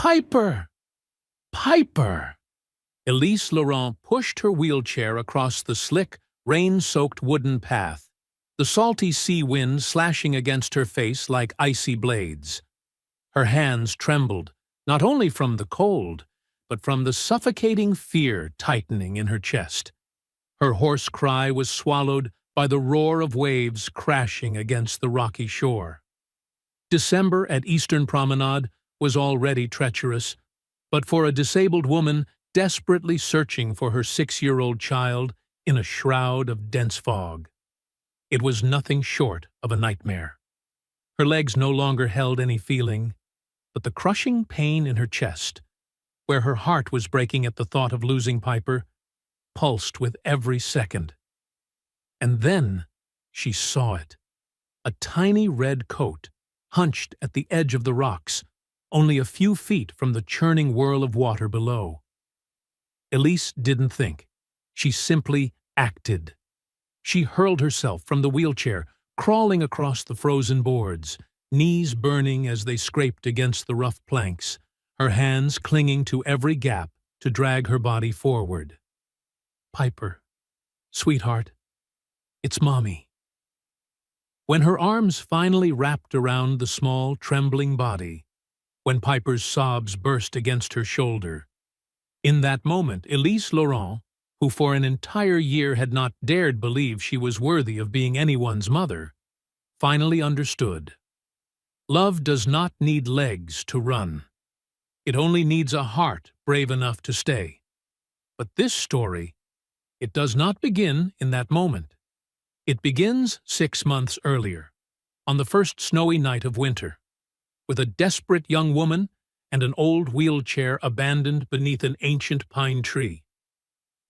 Piper! Piper! Elise Laurent pushed her wheelchair across the slick, rain-soaked wooden path, the salty sea wind slashing against her face like icy blades. Her hands trembled, not only from the cold, but from the suffocating fear tightening in her chest. Her hoarse cry was swallowed by the roar of waves crashing against the rocky shore. December at Eastern Promenade was already treacherous, but for a disabled woman desperately searching for her 6-year-old child in a shroud of dense fog, it was nothing short of a nightmare. Her legs no longer held any feeling, but the crushing pain in her chest, where her heart was breaking at the thought of losing Piper, pulsed with every second. And then she saw it. A tiny red coat, hunched at the edge of the rocks, only a few feet from the churning whirl of water below. Elise didn't think. She simply acted. She hurled herself from the wheelchair, crawling across the frozen boards, knees burning as they scraped against the rough planks, her hands clinging to every gap to drag her body forward. Piper, sweetheart, it's Mommy. When her arms finally wrapped around the small, trembling body, when Piper's sobs burst against her shoulder, in that moment, Elise Laurent, who for an entire year had not dared believe she was worthy of being anyone's mother, finally understood. Love does not need legs to run. It only needs a heart brave enough to stay. But this story, it does not begin in that moment. It begins 6 months earlier, on the first snowy night of winter, with a desperate young woman and an old wheelchair abandoned beneath an ancient pine tree,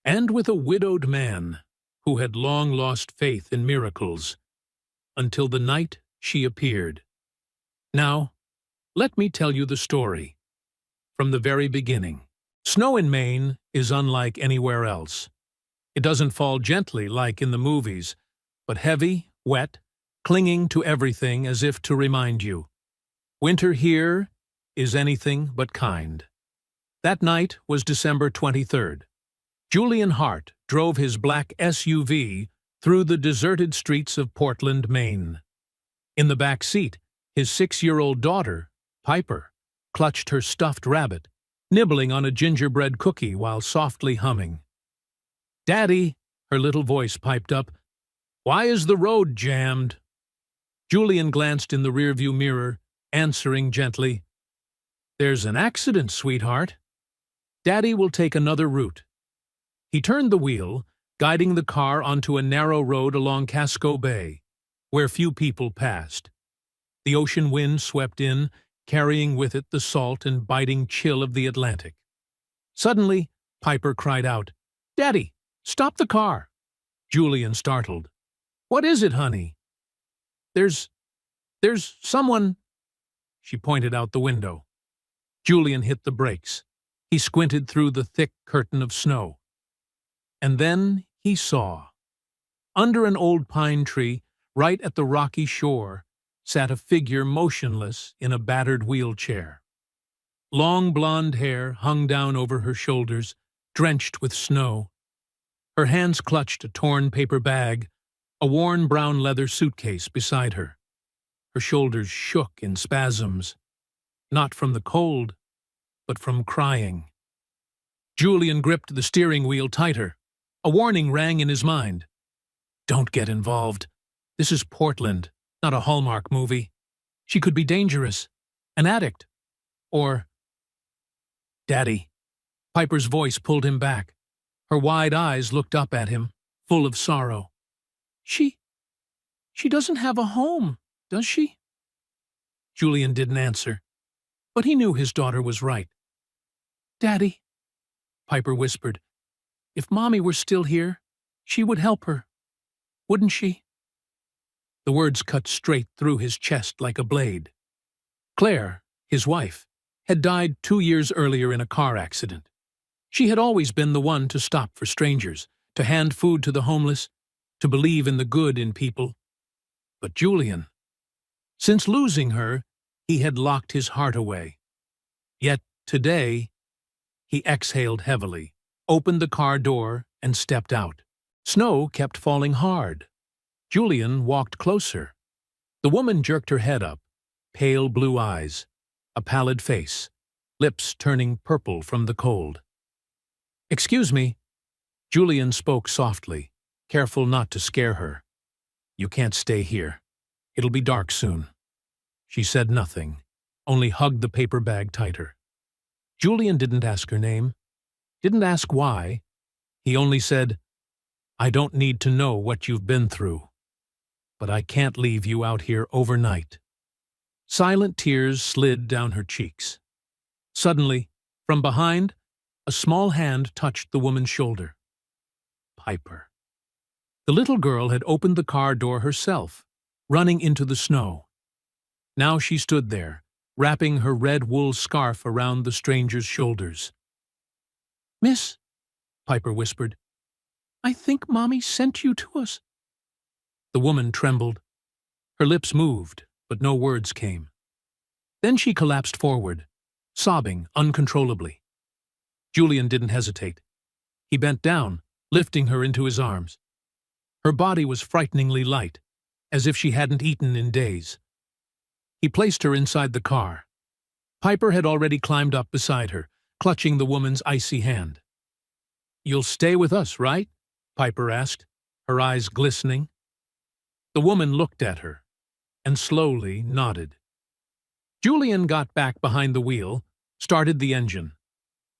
and with a widowed man who had long lost faith in miracles, until the night she appeared. Now, let me tell you the story, from the very beginning. Snow in Maine is unlike anywhere else. It doesn't fall gently like in the movies, but heavy, wet, clinging to everything as if to remind you. Winter here is anything but kind. That night was December 23rd. Julian Hart drove his black SUV through the deserted streets of Portland, Maine. In the back seat, his 6-year-old daughter, Piper, clutched her stuffed rabbit, nibbling on a gingerbread cookie while softly humming. "Daddy," her little voice piped up, "why is the road jammed?" Julian glanced in the rearview mirror, answering gently, "There's an accident, sweetheart. Daddy will take another route." He turned the wheel, guiding the car onto a narrow road along Casco Bay, where few people passed. The ocean wind swept in, carrying with it the salt and biting chill of the Atlantic. Suddenly, Piper cried out, "Daddy, stop the car!" Julian startled. "What is it, honey?" There's someone," she pointed out the window. Julian hit the brakes. He squinted through the thick curtain of snow. And then he saw. Under an old pine tree, right at the rocky shore, sat a figure motionless in a battered wheelchair. Long blonde hair hung down over her shoulders, drenched with snow. Her hands clutched a torn paper bag, a worn brown leather suitcase beside her. Her shoulders shook in spasms, not from the cold, but from crying. Julian gripped the steering wheel tighter. A warning rang in his mind. "Don't get involved. This is Portland, not a Hallmark movie. She could be dangerous, an addict, or—" "Daddy." Piper's voice pulled him back. Her wide eyes looked up at him, full of sorrow. She doesn't have a home, does she?" Julian didn't answer, but he knew his daughter was right. "Daddy," Piper whispered, "if Mommy were still here, she would help her, wouldn't she?" The words cut straight through his chest like a blade. Claire, his wife, had died 2 years earlier in a car accident. She had always been the one to stop for strangers, to hand food to the homeless, to believe in the good in people. But Julian, since losing her, he had locked his heart away. Yet Today, he exhaled heavily, opened the car door, and stepped out. Snow kept falling hard. Julian walked closer. The woman jerked her head up, pale blue eyes, a pallid face, lips turning purple from the cold. "Excuse me," Julian spoke softly, careful not to scare her. "You can't stay here. It'll be dark soon." She said nothing, only hugged the paper bag tighter. Julian didn't ask her name, didn't ask why. He only said, "I don't need to know what you've been through, but I can't leave you out here overnight." Silent tears slid down her cheeks. Suddenly, from behind, a small hand touched the woman's shoulder. Piper. The little girl had opened the car door herself, running into the snow. Now she stood there, wrapping her red wool scarf around the stranger's shoulders. "Miss," Piper whispered, "I think Mommy sent you to us." The woman trembled. Her lips moved, but no words came. Then she collapsed forward, sobbing uncontrollably. Julian didn't hesitate. He bent down, lifting her into his arms. Her body was frighteningly light, as if she hadn't eaten in days. He placed her inside the car. Piper had already climbed up beside her, clutching the woman's icy hand. "You'll stay with us, right?" Piper asked, her eyes glistening. The woman looked at her, and slowly nodded. Julian got back behind the wheel, started the engine.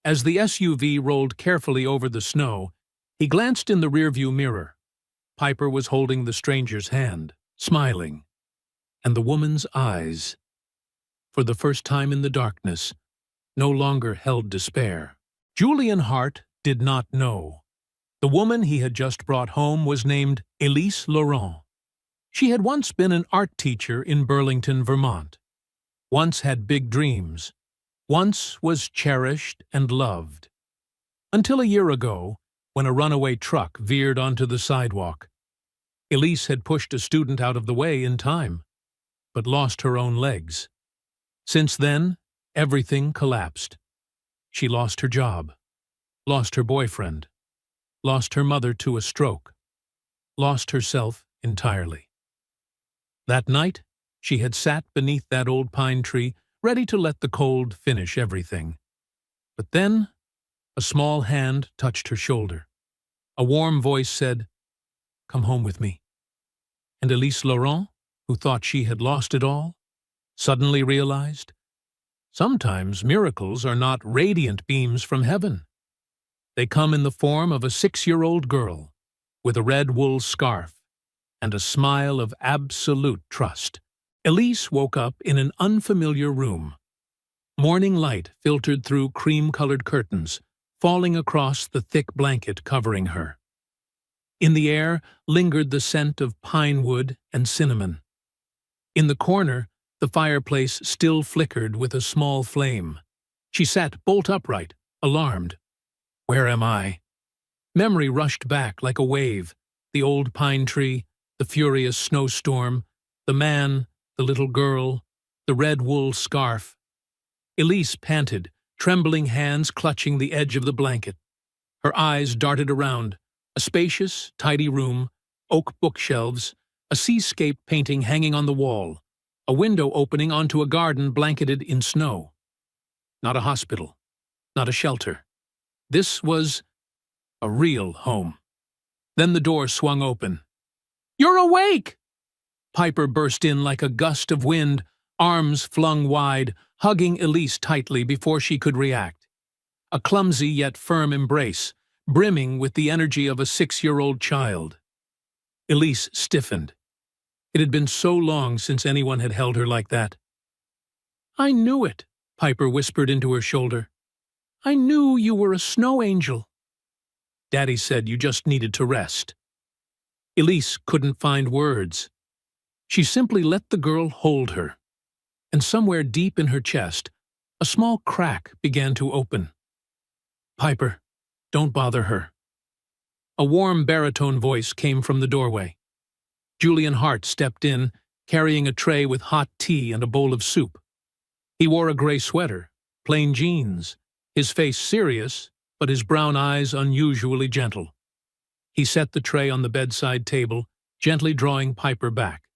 As the SUV rolled carefully over the snow, he glanced in the rearview mirror. Piper was holding the stranger's hand, smiling, and the woman's eyes, for the first time in the darkness, no longer held despair. Julian Hart did not know. The woman he had just brought home was named Elise Laurent. She had once been an art teacher in Burlington, Vermont. Once had big dreams. Once was cherished and loved. Until a year ago, when a runaway truck veered onto the sidewalk. Elise had pushed a student out of the way in time, but lost her own legs. Since then, everything collapsed. She lost her job, lost her boyfriend, lost her mother to a stroke, lost herself entirely. That night, she had sat beneath that old pine tree, ready to let the cold finish everything. But then, a small hand touched her shoulder. A warm voice said, "Come home with me." And Elise Laurent, who thought she had lost it all, suddenly realized, sometimes miracles are not radiant beams from heaven. They come in the form of a 6-year-old girl with a red wool scarf and a smile of absolute trust. Elise woke up in an unfamiliar room. Morning light filtered through cream-colored curtains, falling across the thick blanket covering her. In the air lingered the scent of pine wood and cinnamon. In the corner, the fireplace still flickered with a small flame. She sat bolt upright, alarmed. Where am I? Memory rushed back like a wave. The old pine tree, the furious snowstorm, the man, the little girl, the red wool scarf. Elise panted, trembling hands clutching the edge of the blanket. Her eyes darted around. A spacious, tidy room, oak bookshelves, a seascape painting hanging on the wall, a window opening onto a garden blanketed in snow. Not a hospital, not a shelter. This was a real home. Then the door swung open. "You're awake!" Piper burst in like a gust of wind, arms flung wide, hugging Elise tightly before she could react. A clumsy yet firm embrace, brimming with the energy of a 6-year-old child. Elise stiffened. It had been so long since anyone had held her like that. "I knew it," Piper whispered into her shoulder. "I knew you were a snow angel." "Daddy said you just needed to rest." Elise couldn't find words. She simply let the girl hold her, and somewhere deep in her chest, a small crack began to open. "Piper, don't bother her." A warm baritone voice came from the doorway. Julian Hart stepped in, carrying a tray with hot tea and a bowl of soup. He wore a gray sweater, plain jeans, his face serious, but his brown eyes unusually gentle. He set the tray on the bedside table, gently drawing Piper back.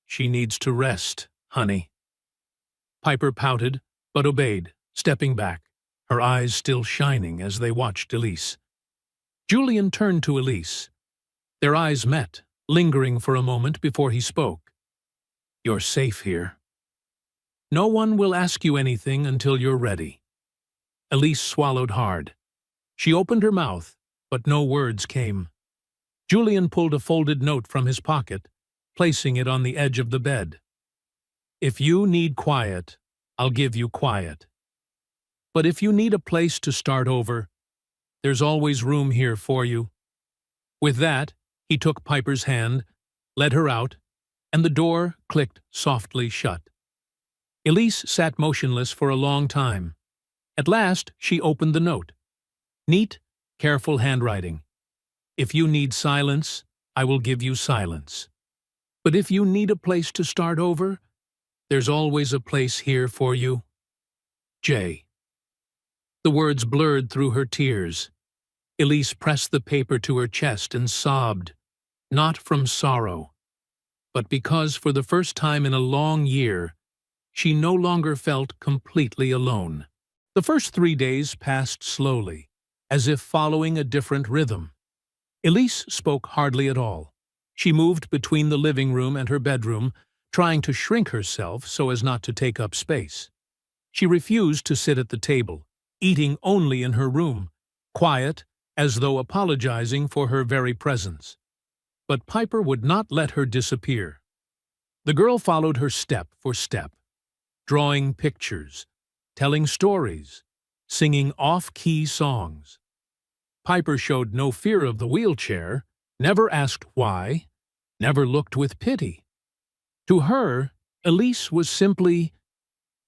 "She needs to rest, honey." Piper pouted, but obeyed, stepping back, her eyes still shining as they watched Elise. Julian turned to Elise. Their eyes met, lingering for a moment before he spoke. "You're safe here. No one will ask you anything until you're ready." Elise swallowed hard. She opened her mouth, but no words came. Julian pulled a folded note from his pocket, placing it on the edge of the bed. "If you need quiet, I'll give you quiet. But if you need a place to start over, there's always room here for you." With that, he took Piper's hand, led her out, and the door clicked softly shut. Elise sat motionless for a long time. At last, she opened the note. Neat, careful handwriting. "If you need silence, I will give you silence. But if you need a place to start over, there's always a place here for you. J." The words blurred through her tears. Elise pressed the paper to her chest and sobbed, not from sorrow, but because for the first time in a long year, she no longer felt completely alone. The first 3 days passed slowly, as if following a different rhythm. Elise spoke hardly at all. She moved between the living room and her bedroom, trying to shrink herself so as not to take up space. She refused to sit at the table, eating only in her room, quiet, as though apologizing for her very presence. But Piper would not let her disappear. The girl followed her step for step, drawing pictures, telling stories, singing off-key songs. Piper showed no fear of the wheelchair, never asked why, never looked with pity. To her, Elise was simply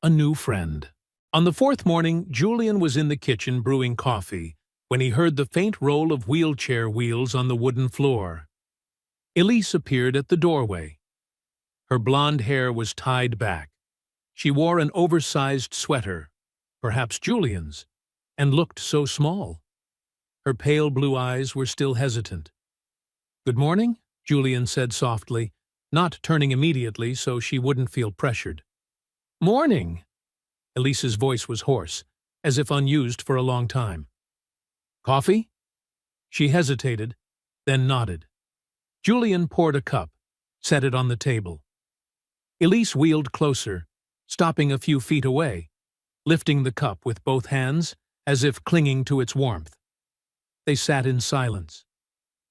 a new friend. On the 4th morning, Julian was in the kitchen brewing coffee when he heard the faint roll of wheelchair wheels on the wooden floor. Elise appeared at the doorway. Her blonde hair was tied back. She wore an oversized sweater, perhaps Julian's, and looked so small. Her pale blue eyes were still hesitant. "Good morning," Julian said softly, not turning immediately so she wouldn't feel pressured. "Morning." Elise's voice was hoarse, as if unused for a long time. "Coffee?" She hesitated, then nodded. Julian poured a cup, set it on the table. Elise wheeled closer, stopping a few feet away, lifting the cup with both hands as if clinging to its warmth. They sat in silence.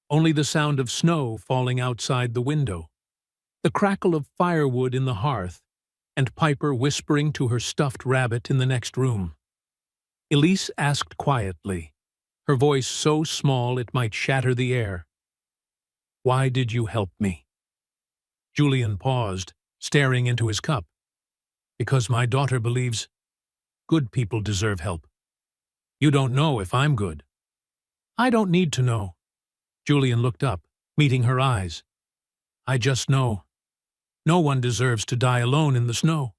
Only the sound of snow falling outside the window, the crackle of firewood in the hearth, and Piper whispering to her stuffed rabbit in the next room. Elise asked quietly, her voice so small it might shatter the air, "Why did you help me?" Julian paused, staring into his cup. "Because my daughter believes good people deserve help. You don't know if I'm good." "I don't need to know." Julian looked up, meeting her eyes. "I just know. No one deserves to die alone in the snow."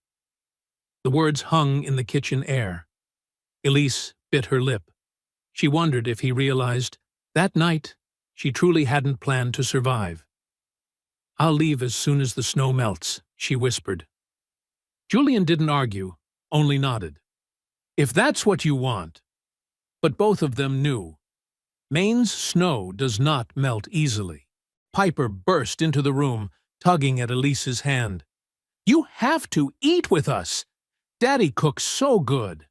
The words hung in the kitchen air. Elise bit her lip. She wondered if he realized, that night, she truly hadn't planned to survive. "I'll leave as soon as the snow melts," she whispered. Julian didn't argue, only nodded. "If that's what you want." But both of them knew. Maine's snow does not melt easily. Piper burst into the room, tugging at Elise's hand. "You have to eat with us! Daddy cooks so good!"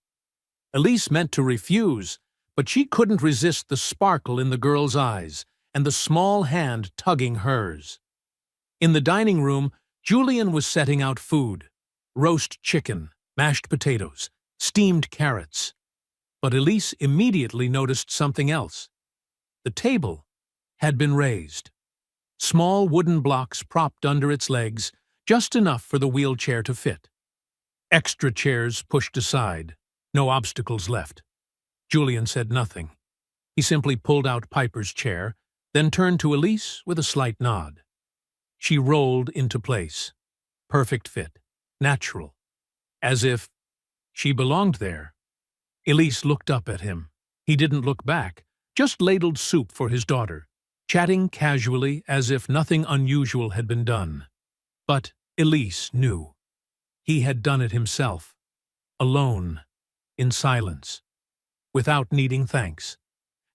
Elise meant to refuse, but she couldn't resist the sparkle in the girl's eyes and the small hand tugging hers. In the dining room, Julian was setting out food: roast chicken, mashed potatoes, steamed carrots. But Elise immediately noticed something else. The table had been raised. Small wooden blocks propped under its legs, just enough for the wheelchair to fit. Extra chairs pushed aside, no obstacles left. Julian said nothing. He simply pulled out Piper's chair, then turned to Elise with a slight nod. She rolled into place. Perfect fit, natural, as if She belonged there. Elise looked up at him. He didn't look back, just ladled soup for his daughter, chatting casually as if nothing unusual had been done. But Elise knew. He had done it himself, alone, in silence, without needing thanks.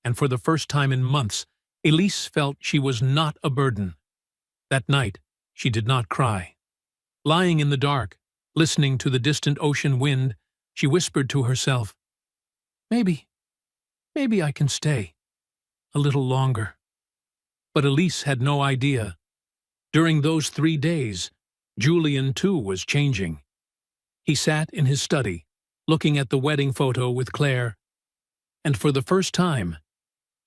And for the first time in months, Elise felt she was not a burden. That night, she did not cry. Lying in the dark, listening to the distant ocean wind, she whispered to herself, Maybe I can stay a little longer. But Elise had no idea. During those 3 days, Julian too was changing. He sat in his study, looking at the wedding photo with Claire, and for the first time,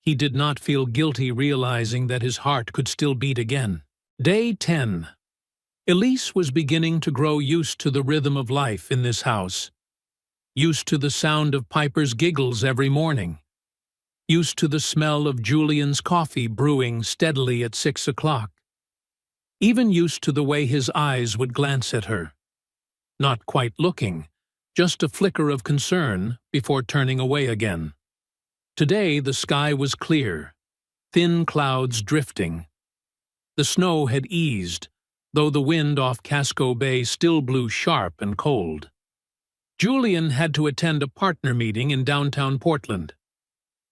he did not feel guilty realizing that his heart could still beat again. Day 10. Elise was beginning to grow used to the rhythm of life in this house, used to the sound of Piper's giggles every morning, used to the smell of Julian's coffee brewing steadily at 6 o'clock, even used to the way his eyes would glance at her. Not quite looking, just a flicker of concern before turning away again. Today the sky was clear, thin clouds drifting. The snow had eased, though the wind off Casco Bay still blew sharp and cold. Julian had to attend a partner meeting in downtown Portland.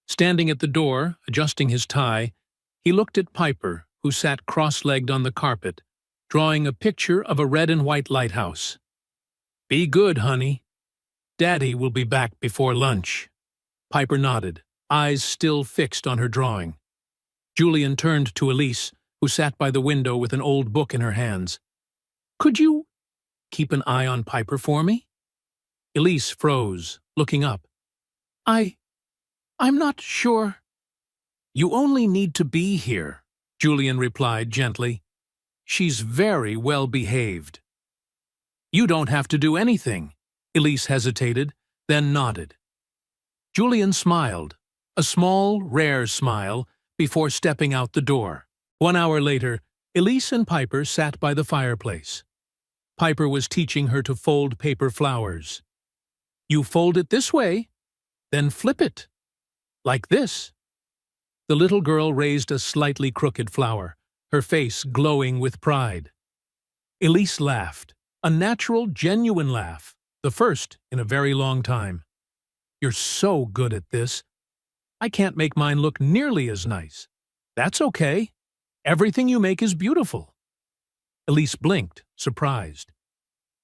Standing at the door, adjusting his tie, he looked at Piper, who sat cross-legged on the carpet, drawing a picture of a red and white lighthouse. "Be good, honey. Daddy will be back before lunch." Piper nodded, eyes still fixed on her drawing. Julian turned to Elise, who sat by the window with an old book in her hands. "Could you keep an eye on Piper for me?" Elise froze, looking up. I'm not sure." "You only need to be here," Julian replied gently. "She's very well behaved." "You don't have to do anything." Elise hesitated, then nodded. Julian smiled, a small, rare smile, before stepping out the door. 1 hour later, Elise and Piper sat by the fireplace. Piper was teaching her to fold paper flowers. "You fold it this way, then flip it. Like this." The little girl raised a slightly crooked flower, her face glowing with pride. Elise laughed, a natural, genuine laugh, the first in a very long time. "You're so good at this. I can't make mine look nearly as nice. That's okay. Everything you make is beautiful." Elise blinked, surprised.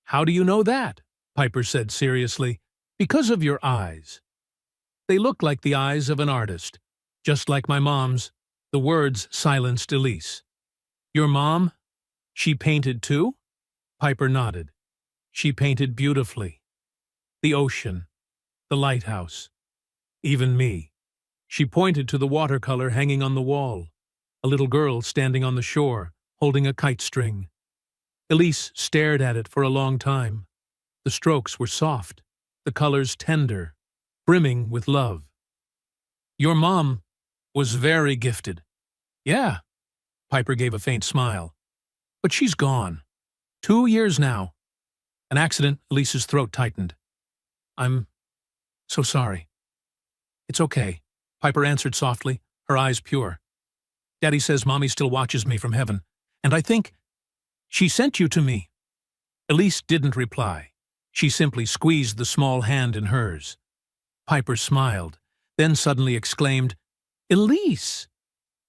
"How do you know that?" Piper said seriously. "Because of your eyes. They look like the eyes of an artist, just like my mom's." The words silenced Elise. "Your mom? She painted too?" Piper nodded. "She painted beautifully. The ocean, the lighthouse, even me." She pointed to the watercolor hanging on the wall, a little girl standing on the shore, holding a kite string. Elise stared at it for a long time. The strokes were soft, the colors tender, brimming with love. "Your mom was very gifted." "Yeah." Piper gave a faint smile. "But she's gone. 2 years now." An accident. Elise's throat tightened. "I'm so sorry." "It's okay," Piper answered softly, her eyes pure. "Daddy says Mommy still watches me from heaven, and I think she sent you to me." Elise didn't reply. She simply squeezed the small hand in hers. Piper smiled, then suddenly exclaimed, "Elise!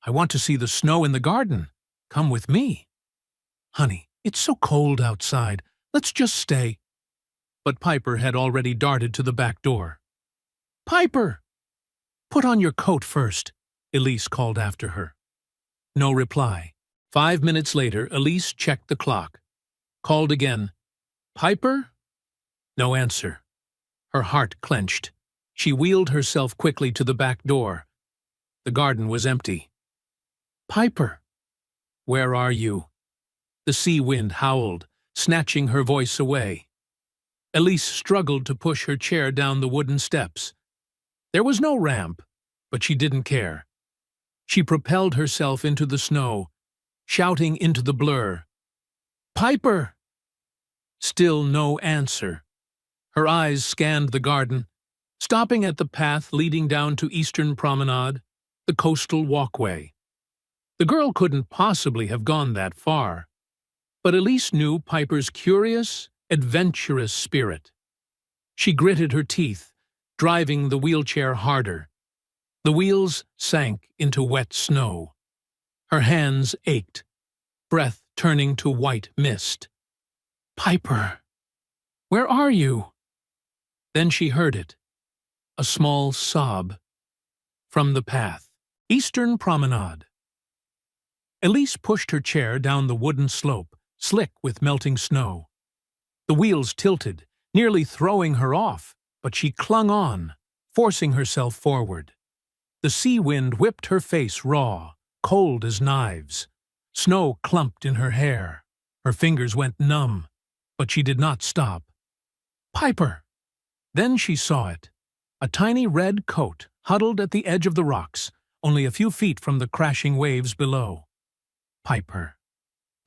I want to see the snow in the garden. Come with me." "Honey, it's so cold outside. Let's just stay." But Piper had already darted to the back door. "Piper! Put on your coat first," Elise called after her. No reply. 5 minutes later, Elise checked the clock. Called again. "Piper?" No answer. Her heart clenched. She wheeled herself quickly to the back door. The garden was empty. "Piper, where are you?" The sea wind howled, snatching her voice away. Elise struggled to push her chair down the wooden steps. There was no ramp, but she didn't care. She propelled herself into the snow, shouting into the blur, "Piper!" Still no answer. Her eyes scanned the garden, stopping at the path leading down to Eastern Promenade, the coastal walkway. The girl couldn't possibly have gone that far, but Elise knew Piper's curious, adventurous spirit. She gritted her teeth, driving the wheelchair harder. The wheels sank into wet snow. Her hands ached, breath turning to white mist. "Piper, where are you?" Then she heard it, a small sob, from the path. Eastern Promenade. Elise pushed her chair down the wooden slope, slick with melting snow. The wheels tilted, nearly throwing her off, but she clung on, forcing herself forward. The sea wind whipped her face raw, cold as knives. Snow clumped in her hair. Her fingers went numb, but she did not stop. "Piper!" Then she saw it. A tiny red coat huddled at the edge of the rocks, only a few feet from the crashing waves below. Piper.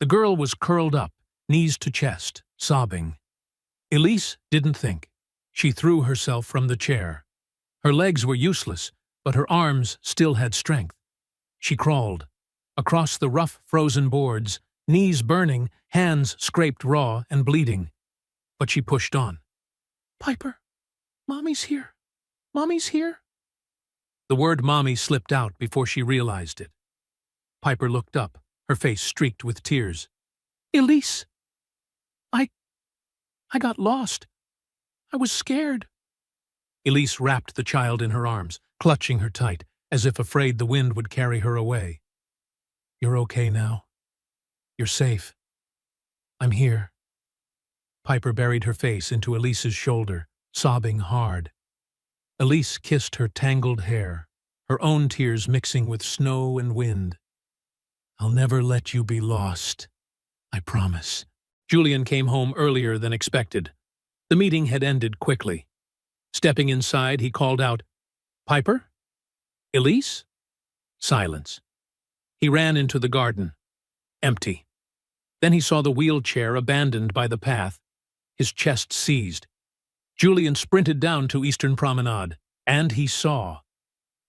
The girl was curled up, knees to chest, sobbing. Elise didn't think. She threw herself from the chair. Her legs were useless, but her arms still had strength. She crawled. Across the rough, frozen boards, knees burning, hands scraped raw and bleeding. But she pushed on. "Piper, Mommy's here. Mommy's here." The word Mommy slipped out before she realized it. Piper looked up, her face streaked with tears. "Elise! I got lost. I was scared." Elise wrapped the child in her arms, clutching her tight, as if afraid the wind would carry her away. "You're okay now. You're safe. I'm here." Piper buried her face into Elise's shoulder, sobbing hard. Elise kissed her tangled hair, her own tears mixing with snow and wind. "I'll never let you be lost. I promise." Julian came home earlier than expected. The meeting had ended quickly. Stepping inside, he called out, "Piper? Elise?" Silence. He ran into the garden. Empty. Then he saw the wheelchair abandoned by the path, his chest seized. Julian sprinted down to Eastern Promenade, and he saw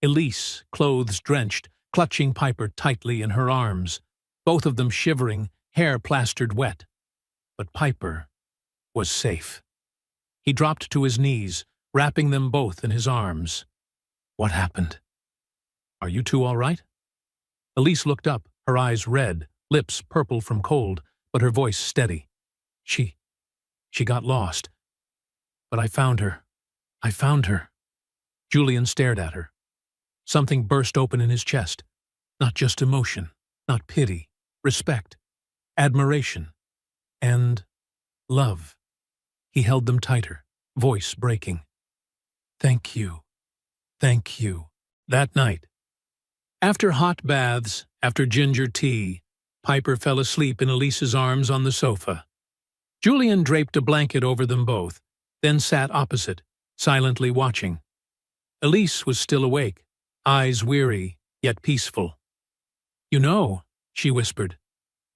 Elise, clothes drenched, clutching Piper tightly in her arms, both of them shivering, hair plastered wet. But Piper was safe. He dropped to his knees, wrapping them both in his arms. "What happened? Are you two all right?" Elise looked up, her eyes red, lips purple from cold, but her voice steady. She got lost. But I found her. I found her." Julian stared at her. Something burst open in his chest. Not just emotion, not pity, respect, admiration, and love. He held them tighter, voice breaking. "Thank you. Thank you." That night, after hot baths, after ginger tea, Piper fell asleep in Elise's arms on the sofa. Julian draped a blanket over them both, then sat opposite, silently watching. Elise was still awake, eyes weary, yet peaceful. "You know," she whispered,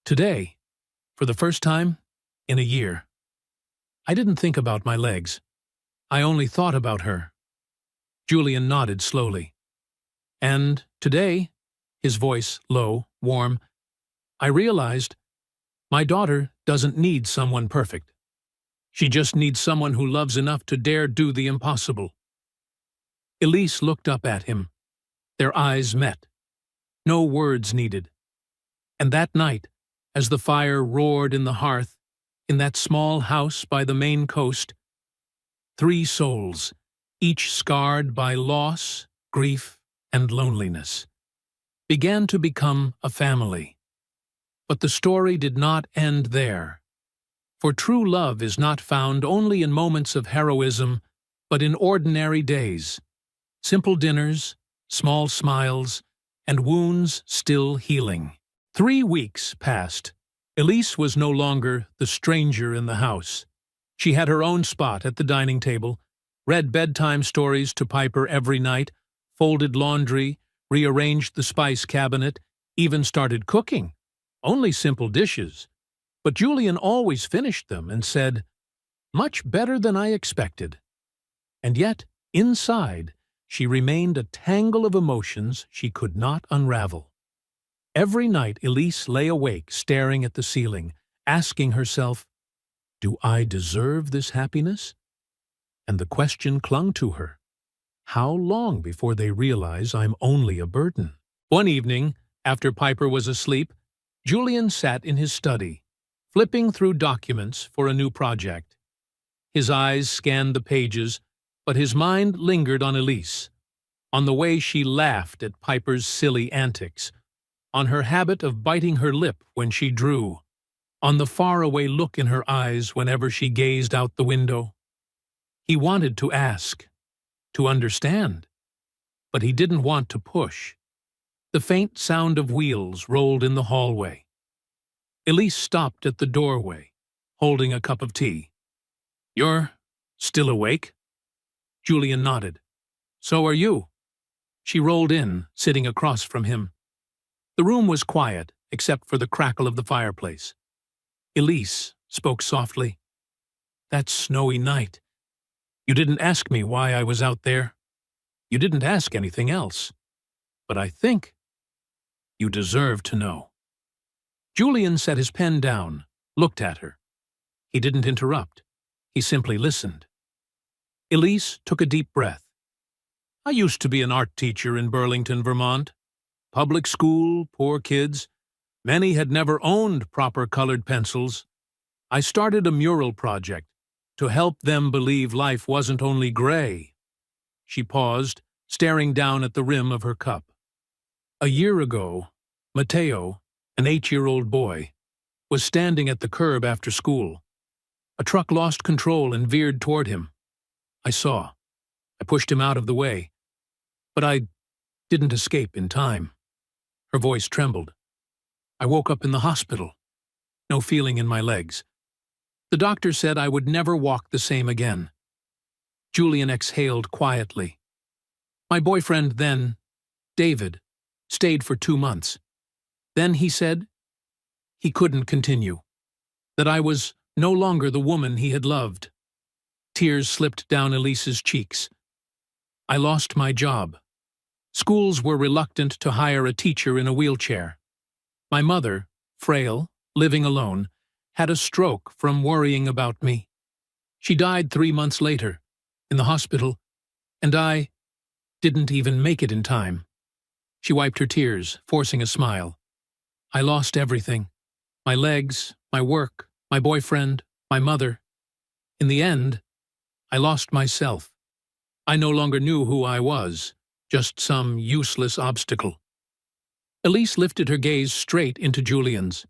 "today, for the first time in a year, I didn't think about my legs. I only thought about her." Julian nodded slowly. "And today," his voice low, warm, "I realized my daughter doesn't need someone perfect. She just needs someone who loves enough to dare do the impossible." Elise looked up at him. Their eyes met. No words needed. And that night, as the fire roared in the hearth, in that small house by the Maine coast, 3 souls, each scarred by loss, grief, and loneliness, began to become a family. But the story did not end there. For true love is not found only in moments of heroism, but in ordinary days. Simple dinners, small smiles, and wounds still healing. 3 weeks passed. Elise was no longer the stranger in the house. She had her own spot at the dining table, read bedtime stories to Piper every night, folded laundry, rearranged the spice cabinet, even started cooking. Only simple dishes. But Julian always finished them and said, Much better than I expected. And yet, inside, she remained a tangle of emotions she could not unravel. Every night Elise lay awake staring at the ceiling, asking herself, "Do I deserve this happiness?" And the question clung to her. How long before they realize I'm only a burden? One evening, after Piper was asleep, Julian sat in his study, flipping through documents for a new project. His eyes scanned the pages, but his mind lingered on Elise, on the way she laughed at Piper's silly antics, on her habit of biting her lip when she drew, on the faraway look in her eyes whenever she gazed out the window. He wanted to ask, to understand, but he didn't want to push. The faint sound of wheels rolled in the hallway. Elise stopped at the doorway, holding a cup of tea. "You're still awake?" Julian nodded. "So are you." She rolled in, sitting across from him. The room was quiet, except for the crackle of the fireplace. Elise spoke softly. "That snowy night. You didn't ask me why I was out there. You didn't ask anything else. But I think you deserve to know." Julian set his pen down, looked at her. He didn't interrupt. He simply listened. Elise took a deep breath. "I used to be an art teacher in Burlington, Vermont. Public school, poor kids. Many had never owned proper colored pencils. I started a mural project to help them believe life wasn't only gray." She paused, staring down at the rim of her cup. "A year ago, Mateo, an 8-year-old boy, was standing at the curb after school. A truck lost control and veered toward him. I saw. I pushed him out of the way. But I didn't escape in time." Her voice trembled. "I woke up in the hospital. No feeling in my legs. The doctor said I would never walk the same again." Julian exhaled quietly. "My boyfriend then, David, stayed for 2 months. Then he said he couldn't continue, that I was no longer the woman he had loved." Tears slipped down Elise's cheeks. "I lost my job. Schools were reluctant to hire a teacher in a wheelchair. My mother, frail, living alone, had a stroke from worrying about me. She died 3 months later, in the hospital, and I didn't even make it in time." She wiped her tears, forcing a smile. "I lost everything. My legs, my work, my boyfriend, my mother. In the end, I lost myself. I no longer knew who I was, just some useless obstacle." Elise lifted her gaze straight into Julian's.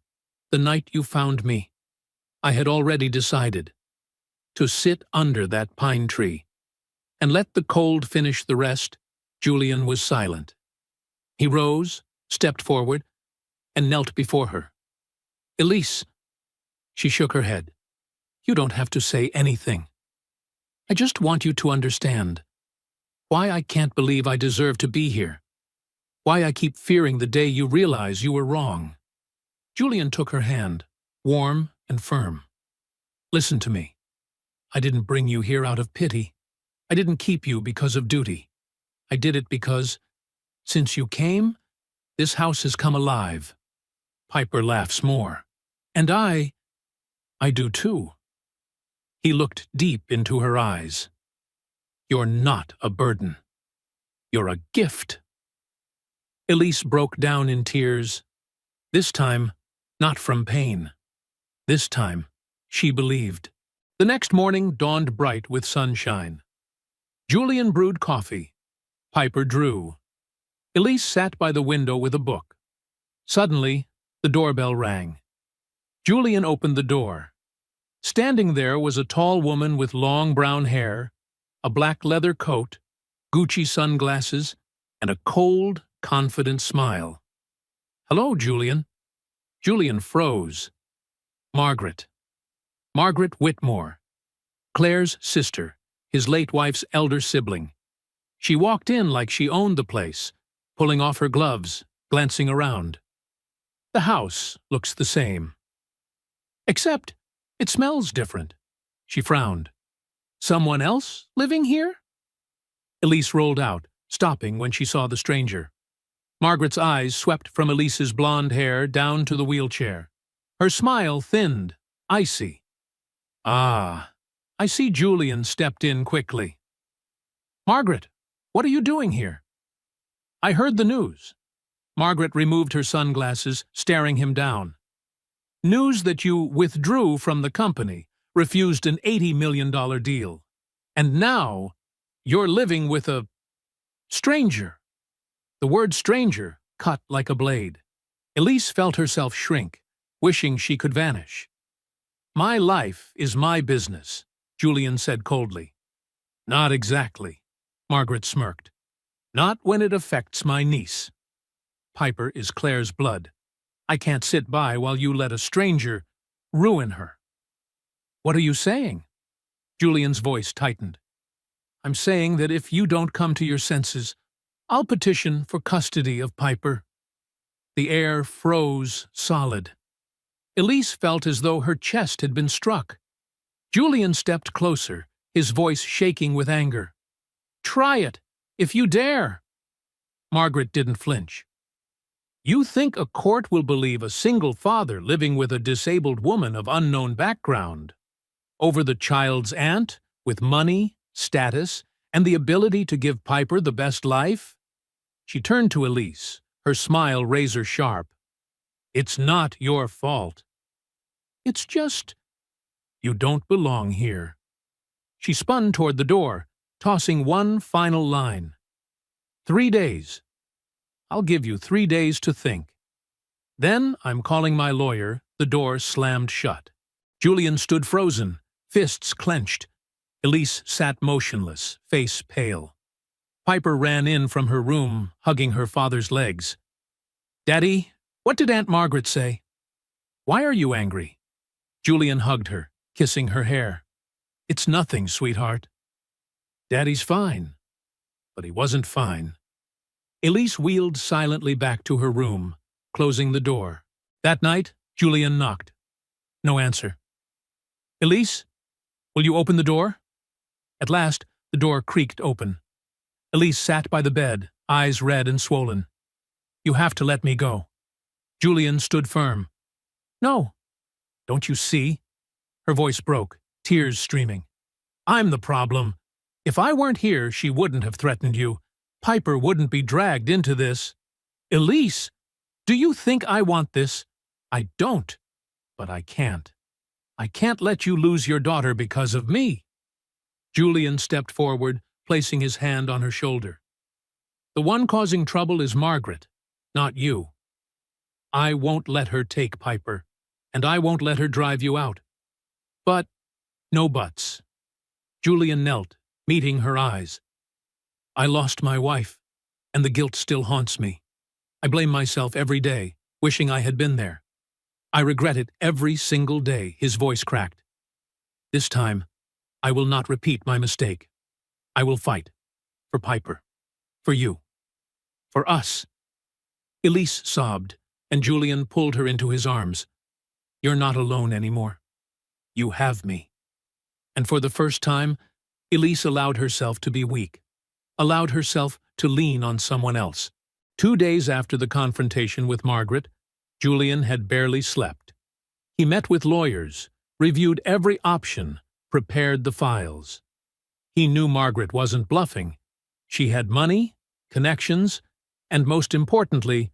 "The night you found me, I had already decided to sit under that pine tree and let the cold finish the rest." Julian was silent. He rose, stepped forward, and knelt before her. "Elise," she shook her head, "you don't have to say anything. I just want you to understand why I can't believe I deserve to be here, why I keep fearing the day you realize you were wrong." Julian took her hand, warm and firm. "Listen to me. I didn't bring you here out of pity. I didn't keep you because of duty. I did it because, since you came, this house has come alive." Piper laughs more. "And I do too." He looked deep into her eyes. "You're not a burden. You're a gift." Elise broke down in tears. This time, not from pain. This time, she believed. The next morning dawned bright with sunshine. Julian brewed coffee. Piper drew. Elise sat by the window with a book. Suddenly, the doorbell rang. Julian opened the door. Standing there was a tall woman with long brown hair, a black leather coat, Gucci sunglasses, and a cold, confident smile. "Hello, Julian." Julian froze. Margaret. Margaret Whitmore, Claire's sister, his late wife's elder sibling. She walked in like she owned the place, pulling off her gloves, glancing around. "The house looks the same. Except it smells different." She frowned. Someone else living here? Elise rolled out, stopping when she saw the stranger. Margaret's eyes swept from Elise's blonde hair down to the wheelchair. Her smile thinned, icy. Ah, I see Julian stepped in quickly. Margaret, what are you doing here? I heard the news. Margaret removed her sunglasses, staring him down. News that you withdrew from the company, refused an $80 million deal. And now, you're living with a stranger. The word stranger cut like a blade. Elise felt herself shrink, wishing she could vanish. My life is my business, Julian said coldly. Not exactly, Margaret smirked. Not when it affects my niece. Piper is Claire's blood. I can't sit by while you let a stranger ruin her. What are you saying? Julian's voice tightened. I'm saying that if you don't come to your senses, I'll petition for custody of Piper. The air froze solid. Elise felt as though her chest had been struck. Julian stepped closer, his voice shaking with anger. Try it, if you dare. Margaret didn't flinch. You think a court will believe a single father living with a disabled woman of unknown background over the child's aunt with money, status, and the ability to give Piper the best life? She turned to Elise, her smile razor-sharp. It's not your fault. It's just, you don't belong here. She spun toward the door, tossing one final line. 3 days. I'll give you 3 days to think. Then I'm calling my lawyer. The door slammed shut. Julian stood frozen, fists clenched. Elise sat motionless, face pale. Piper ran in from her room, hugging her father's legs. Daddy, what did Aunt Margaret say? Why are you angry? Julian hugged her, kissing her hair. It's nothing, sweetheart. Daddy's fine. But he wasn't fine. Elise wheeled silently back to her room, closing the door. That night, Julian knocked. No answer. Elise, will you open the door? At last, the door creaked open. Elise sat by the bed, eyes red and swollen. You have to let me go. Julian stood firm. No. Don't you see? Her voice broke, tears streaming. I'm the problem. If I weren't here, she wouldn't have threatened you. Piper wouldn't be dragged into this. Elise, do you think I want this? I don't. But I can't. I can't let you lose your daughter because of me. Julian stepped forward, placing his hand on her shoulder. The one causing trouble is Margaret, not you. I won't let her take Piper, and I won't let her drive you out. But no buts. Julian knelt, meeting her eyes. I lost my wife, and the guilt still haunts me. I blame myself every day, wishing I had been there. I regret it every single day, his voice cracked. This time, I will not repeat my mistake. I will fight. For Piper. For you. For us. Elise sobbed, and Julian pulled her into his arms. You're not alone anymore. You have me. And for the first time, Elise allowed herself to be weak. Allowed herself to lean on someone else. 2 days after the confrontation with Margaret, Julian had barely slept. He met with lawyers, reviewed every option, prepared the files. He knew Margaret wasn't bluffing. She had money, connections, and most importantly,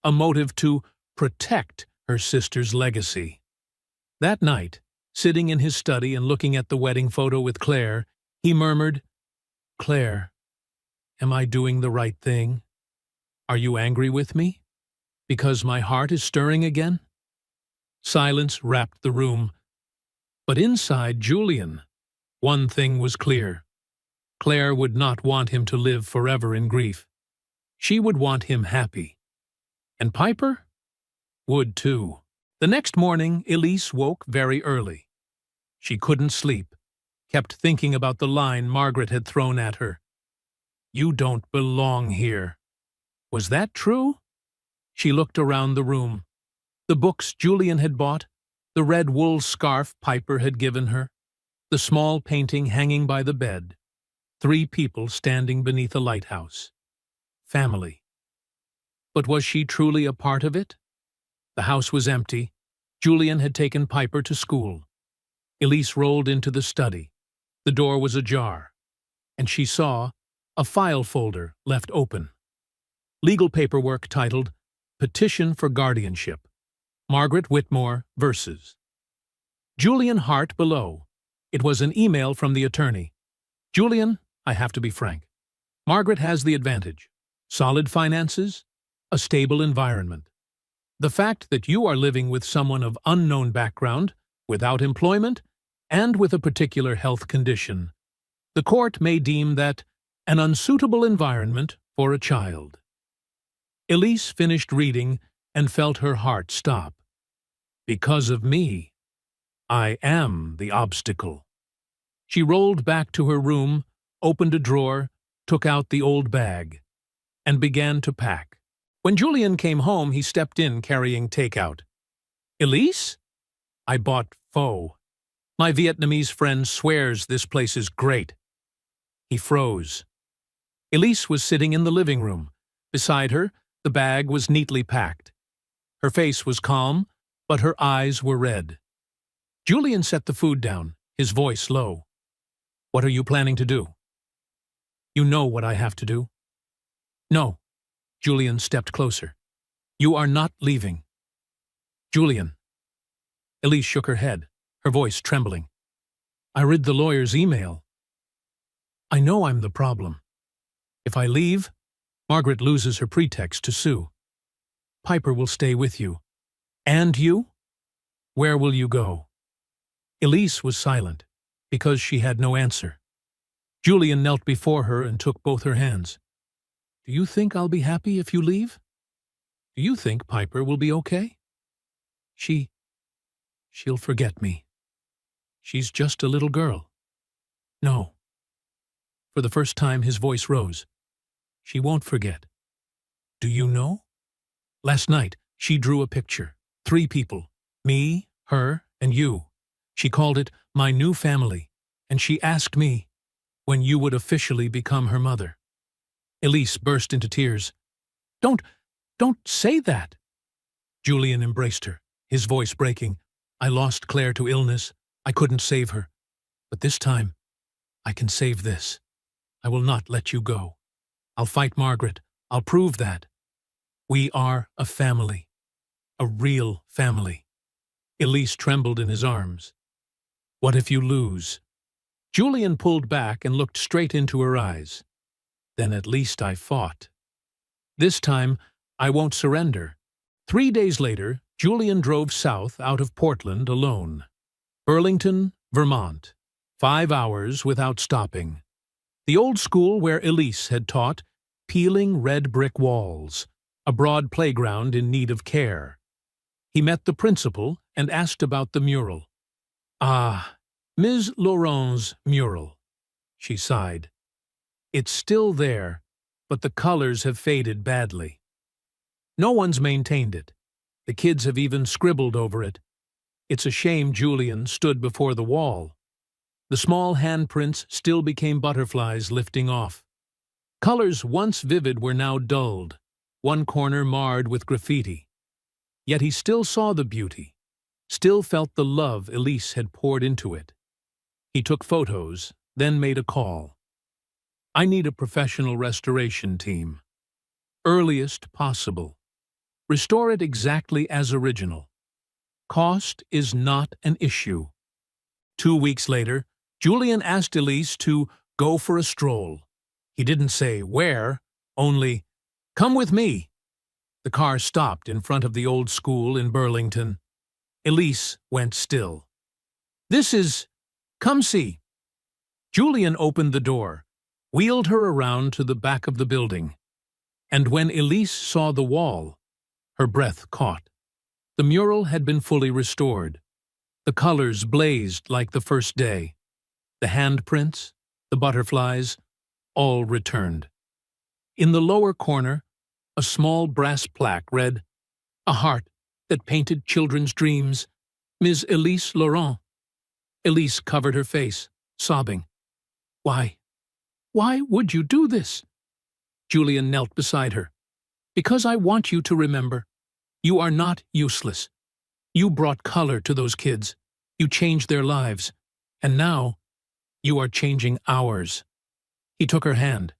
a motive to protect her sister's legacy. That night, sitting in his study and looking at the wedding photo with Claire, he murmured, Claire, am I doing the right thing? Are you angry with me? Because my heart is stirring again? Silence wrapped the room. But inside Julian, one thing was clear. Claire would not want him to live forever in grief. She would want him happy. And Piper would too. The next morning, Elise woke very early. She couldn't sleep, kept thinking about the line Margaret had thrown at her. You don't belong here. Was that true? She looked around the room. The books Julian had bought, the red wool scarf Piper had given her. The small painting hanging by the bed. 3 people standing beneath a lighthouse. Family. But was she truly a part of it? The house was empty. Julian had taken Piper to school. Elise rolled into the study. The door was ajar, and she saw a file folder left open. Legal paperwork titled Petition for Guardianship. Margaret Whitmore versus. Julian Hart below. It was an email from the attorney. Julian, I have to be frank. Margaret has the advantage. Solid finances, a stable environment. The fact that you are living with someone of unknown background, without employment, and with a particular health condition, the court may deem that an unsuitable environment for a child. Elise finished reading and felt her heart stop. Because of me, I am the obstacle. She rolled back to her room, opened a drawer, took out the old bag, and began to pack. When Julian came home, he stepped in carrying takeout. Elise? I bought pho. My Vietnamese friend swears this place is great. He froze. Elise was sitting in the living room. Beside her, the bag was neatly packed. Her face was calm, but her eyes were red. Julian set the food down, his voice low. What are you planning to do? You know what I have to do. No. Julian stepped closer. You are not leaving. Julian. Elise shook her head, her voice trembling. I read the lawyer's email. I know I'm the problem. If I leave, Margaret loses her pretext to sue. Piper will stay with you. And you? Where will you go? Elise was silent, because she had no answer. Julian knelt before her and took both her hands. Do you think I'll be happy if you leave? Do you think Piper will be okay? She'll forget me. She's just a little girl. No. For the first time, his voice rose. She won't forget. Do you know? Last night, she drew a picture. 3 people. Me, her, and you. She called it My New Family, and she asked me when you would officially become her mother. Elise burst into tears. Don't say that. Julian embraced her, his voice breaking. I lost Claire to illness. I couldn't save her. But this time, I can save this. I will not let you go. I'll fight Margaret. I'll prove that. We are a family. A real family. Elise trembled in his arms. What if you lose? Julian pulled back and looked straight into her eyes. Then at least I fought. This time, I won't surrender. 3 days later, Julian drove south out of Portland alone. Burlington, Vermont. 5 hours without stopping. The old school where Elise had taught, peeling red brick walls, a broad playground in need of care. He met the principal and asked about the mural. Ah, Ms. Laurent's mural, she sighed. It's still there, but the colors have faded badly. No one's maintained it. The kids have even scribbled over it. It's a shame Julian stood before the wall. The small handprints still became butterflies lifting off. Colors once vivid were now dulled, one corner marred with graffiti. Yet he still saw the beauty, still felt the love Elise had poured into it. He took photos, then made a call. I need a professional restoration team. Earliest possible. Restore it exactly as original. Cost is not an issue. 2 weeks later, Julian asked Elise to go for a stroll. He didn't say where, only, come with me. The car stopped in front of the old school in Burlington. Elise went still. This is, come see. Julian opened the door, wheeled her around to the back of the building. And when Elise saw the wall, her breath caught. The mural had been fully restored. The colors blazed like the first day. The handprints, the butterflies, all returned. In the lower corner, a small brass plaque read, "A heart that painted children's dreams, Ms. Elise Laurent." Elise covered her face, sobbing. Why? Why would you do this? Julian knelt beside her. Because I want you to remember. You are not useless. You brought color to those kids. You changed their lives. And now, you are changing ours. He took her hand.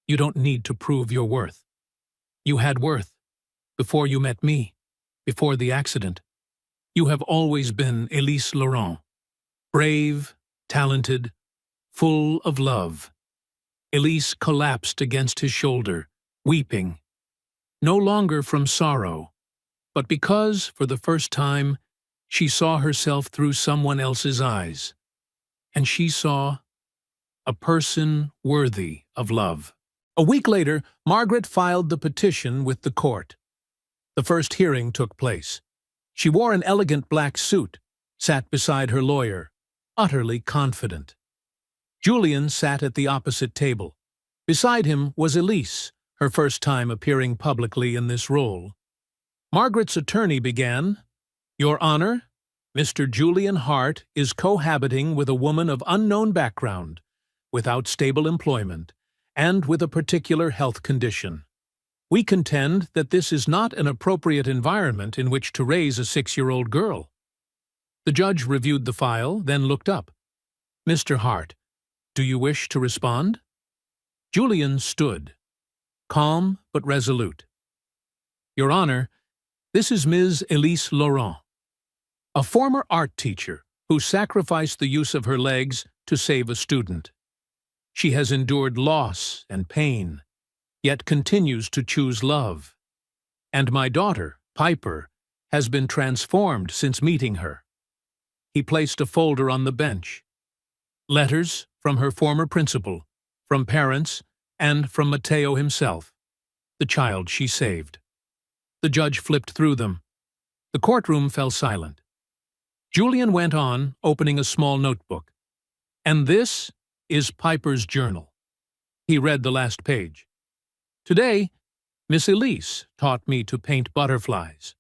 You don't need to prove your worth. You had worth before you met me, before the accident. You have always been Elise Laurent. Brave, talented, full of love. Elise collapsed against his shoulder, weeping. No longer from sorrow, but because, for the first time, she saw herself through someone else's eyes. And she saw a person worthy of love. A week later, Margaret filed the petition with the court. The first hearing took place. She wore an elegant black suit, sat beside her lawyer, utterly confident. Julian sat at the opposite table. Beside him was Elise, her first time appearing publicly in this role. Margaret's attorney began, Your Honor, Mr. Julian Hart is cohabiting with a woman of unknown background, without stable employment, and with a particular health condition. We contend that this is not an appropriate environment in which to raise a 6-year-old girl. The judge reviewed the file, then looked up. Mr. Hart, do you wish to respond? Julian stood, calm but resolute. Your Honor, this is Ms. Elise Laurent, a former art teacher who sacrificed the use of her legs to save a student. She has endured loss and pain, yet continues to choose love. And my daughter, Piper, has been transformed since meeting her. He placed a folder on the bench. Letters from her former principal, from parents, and from Matteo himself, the child she saved. The judge flipped through them. The courtroom fell silent. Julian went on, opening a small notebook. And this is Piper's journal. He read the last page. Today, Miss Elise taught me to paint butterflies.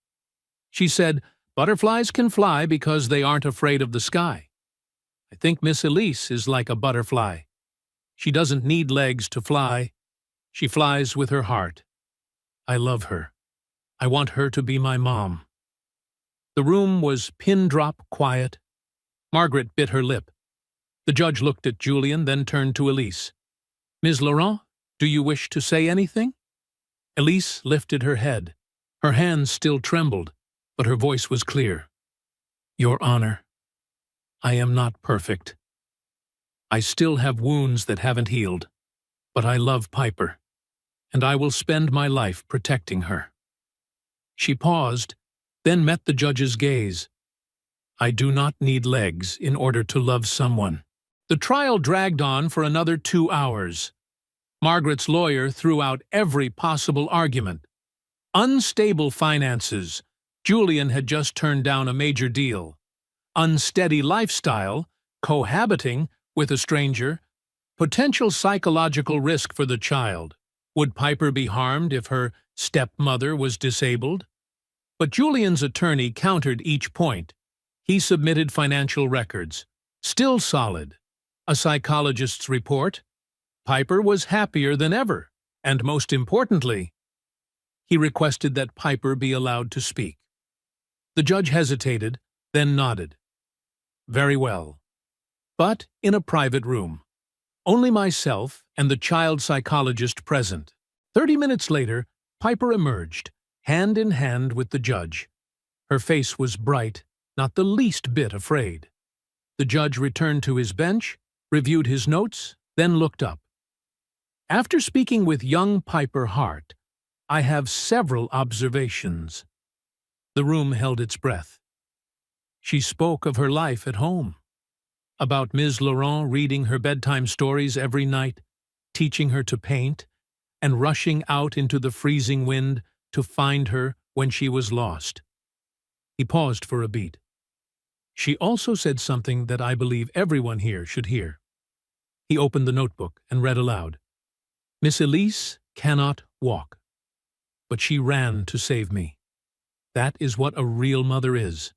She said, butterflies can fly because they aren't afraid of the sky. I think Miss Elise is like a butterfly. She doesn't need legs to fly. She flies with her heart. I love her. I want her to be my mom. The room was pin-drop quiet. Margaret bit her lip. The judge looked at Julian, then turned to Elise. Ms. Laurent, do you wish to say anything? Elise lifted her head. Her hands still trembled, but her voice was clear. Your Honor, I am not perfect. I still have wounds that haven't healed, but I love Piper, and I will spend my life protecting her. She paused, then met the judge's gaze. I do not need legs in order to love someone. The trial dragged on for another 2 hours. Margaret's lawyer threw out every possible argument. Unstable finances. Julian had just turned down a major deal. Unsteady lifestyle, cohabiting with a stranger, potential psychological risk for the child. Would Piper be harmed if her stepmother was disabled? But Julian's attorney countered each point. He submitted financial records. Still solid. A psychologist's report. Piper was happier than ever, and most importantly, he requested that Piper be allowed to speak. The judge hesitated, then nodded. Very well. But in a private room. Only myself and the child psychologist present. 30 minutes later, Piper emerged, hand in hand with the judge. Her face was bright, not the least bit afraid. The judge returned to his bench, reviewed his notes, then looked up. After speaking with young Piper Hart, I have several observations. The room held its breath. She spoke of her life at home, about Ms. Laurent reading her bedtime stories every night, teaching her to paint, and rushing out into the freezing wind to find her when she was lost. He paused for a beat. She also said something that I believe everyone here should hear. He opened the notebook and read aloud. Miss Elise cannot walk, but she ran to save me. That is what a real mother is.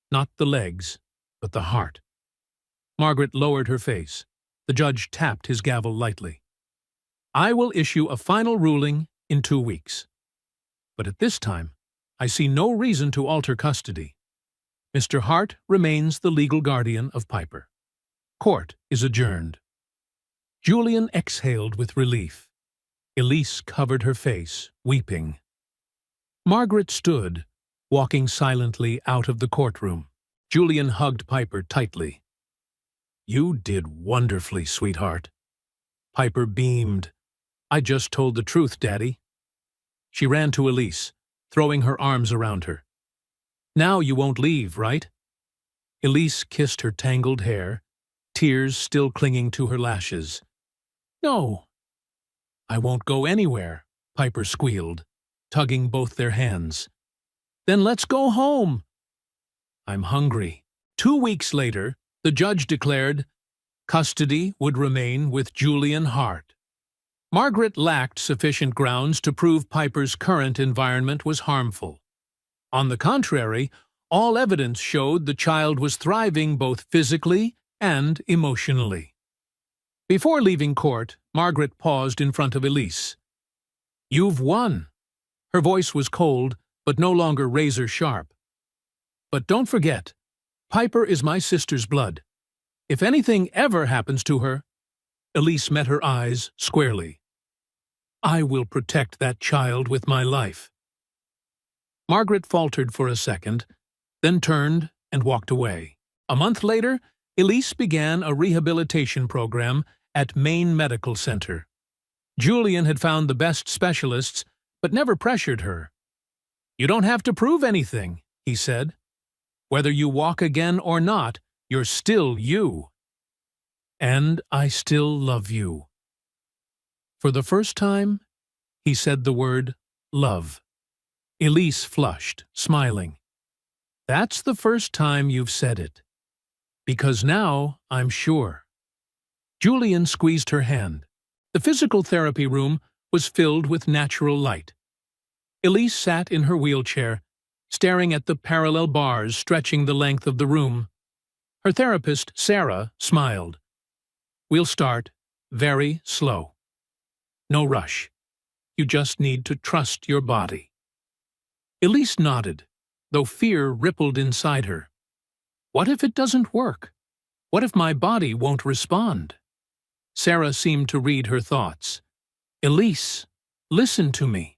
Not the legs, but the heart. Margaret lowered her face. The judge tapped his gavel lightly. I will issue a final ruling in 2 weeks. But at this time, I see no reason to alter custody. Mr. Hart remains the legal guardian of Piper. Court is adjourned. Julian exhaled with relief. Elise covered her face, weeping. Margaret stood, walking silently out of the courtroom. Julian hugged Piper tightly. You did wonderfully, sweetheart. Piper beamed. I just told the truth, Daddy. She ran to Elise, throwing her arms around her. Now you won't leave, right? Elise kissed her tangled hair, tears still clinging to her lashes. No. I won't go anywhere, Piper squealed, tugging both their hands. Then let's go home. I'm hungry. 2 weeks later, the judge declared custody would remain with Julian Hart. Margaret lacked sufficient grounds to prove Piper's current environment was harmful. On the contrary, all evidence showed the child was thriving both physically and emotionally. Before leaving court, Margaret paused in front of Elise. You've won. Her voice was cold, but no longer razor-sharp. But don't forget, Piper is my sister's blood. If anything ever happens to her, Elise met her eyes squarely. I will protect that child with my life. Margaret faltered for a second, then turned and walked away. A month later, Elise began a rehabilitation program at Maine Medical Center. Julian had found the best specialists, but never pressured her. You don't have to prove anything, he said. Whether you walk again or not, you're still you. And I still love you. For the first time, he said the word love. Elise flushed, smiling. That's the first time you've said it. Because now I'm sure. Julian squeezed her hand. The physical therapy room was filled with natural light. Elise sat in her wheelchair, staring at the parallel bars stretching the length of the room. Her therapist, Sarah, smiled. We'll start very slow. No rush. You just need to trust your body. Elise nodded, though fear rippled inside her. What if it doesn't work? What if my body won't respond? Sarah seemed to read her thoughts. Elise, listen to me.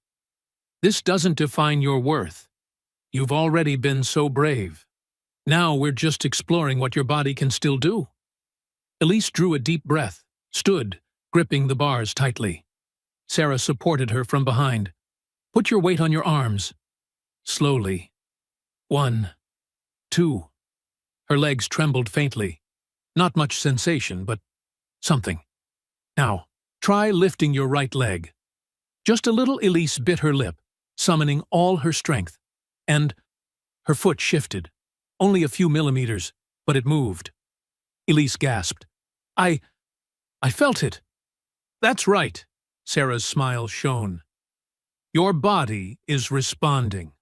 This doesn't define your worth. You've already been so brave. Now we're just exploring what your body can still do. Elise drew a deep breath, stood, gripping the bars tightly. Sarah supported her from behind. Put your weight on your arms. Slowly. 1, 2. Her legs trembled faintly. Not much sensation, but something. Now, try lifting your right leg. Just a little. Elise bit her lip, summoning all her strength. And her foot shifted. Only a few millimeters, but it moved. Elise gasped. I felt it. That's right. Sarah's smile shone. Your body is responding.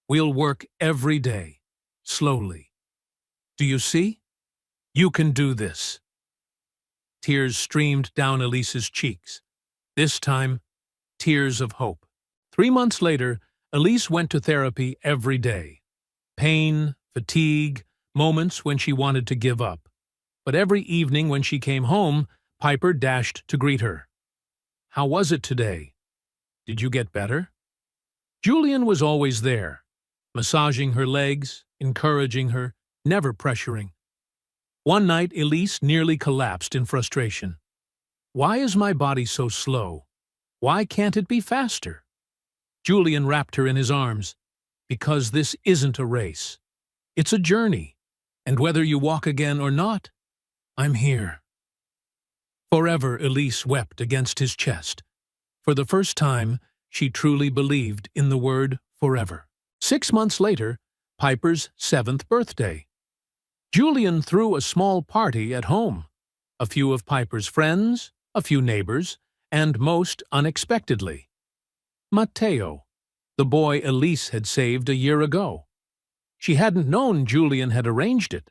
We'll work every day, slowly. Do you see? You can do this. Tears streamed down Elise's cheeks. This time, tears of hope. 3 months later, Elise went to therapy every day. Pain, fatigue, moments when she wanted to give up. But every evening when she came home, Piper dashed to greet her. How was it today? Did you get better? Julian was always there, massaging her legs, encouraging her, never pressuring. One night, Elise nearly collapsed in frustration. Why is my body so slow? Why can't it be faster? Julian wrapped her in his arms. Because this isn't a race. It's a journey. And whether you walk again or not, I'm here. Forever, Elise wept against his chest. For the first time, she truly believed in the word forever. 6 months later, Piper's 7th birthday. Julian threw a small party at home. A few of Piper's friends, a few neighbors, and most unexpectedly, Matteo, the boy Elise had saved a year ago. She hadn't known Julian had arranged it.